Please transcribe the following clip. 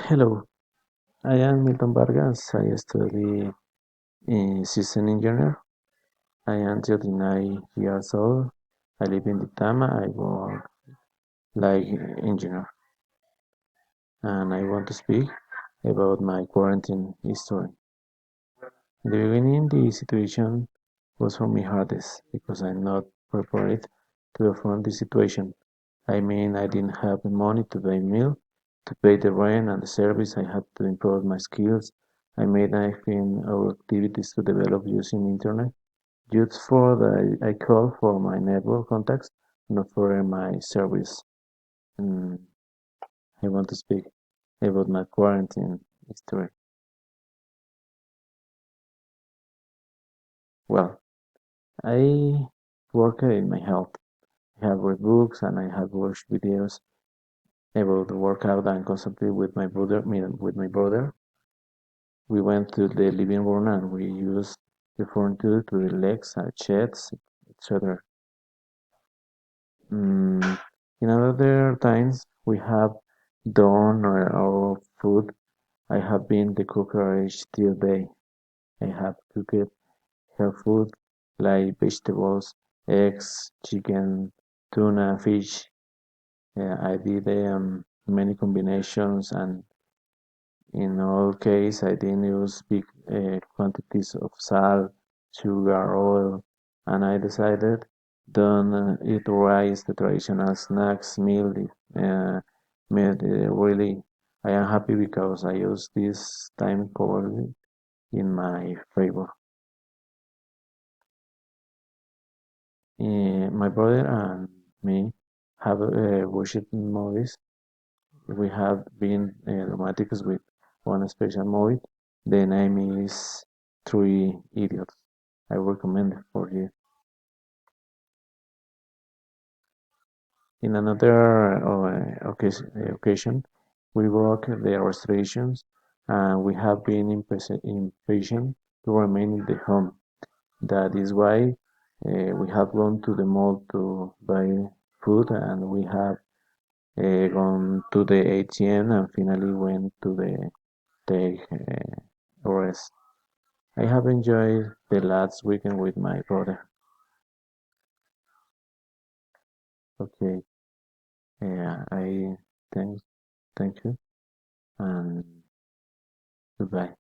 Hello, I am Milton Vargas. I study in system engineer. I am 39 years old. I live in Ditama. I work like engineer, and I want to speak about my quarantine history. In the beginning, the situation was for me hardest because I'm not prepared to confront the situation. I mean, I didn't have the money to buy meal, to pay the rent and the service. I had to improve my skills. I made 19 our activities to develop using internet. Just for I call for my network contacts, not for my service. And I want to speak about my quarantine history. Well, I work in my health. I have read books and I have watched videos about the workout and constantly with my brother. We went to the living room and we used the furniture to the legs and chest, etc. Mm, in other times, we have done our food. I have been the cooker each till day. I have cooked her food like vegetables, eggs, chicken, tuna, fish. I did many combinations, and in all case, I didn't use big quantities of salt, sugar, oil, and I decided don't eat rice, the traditional snacks meal. Made really, I am happy because I use this time covered in my favor. My brother and me have watched movies. We have been romantic with one special movie. The name is Three Idiots. I recommend it for you. In another occasion, we broke the restrictions and we have been impatient to remain in the home. That is why we have gone to the mall to buy food and we have gone to the ATM and finally went to the take rest. I have enjoyed the last weekend with my brother. Okay, I thank you and goodbye.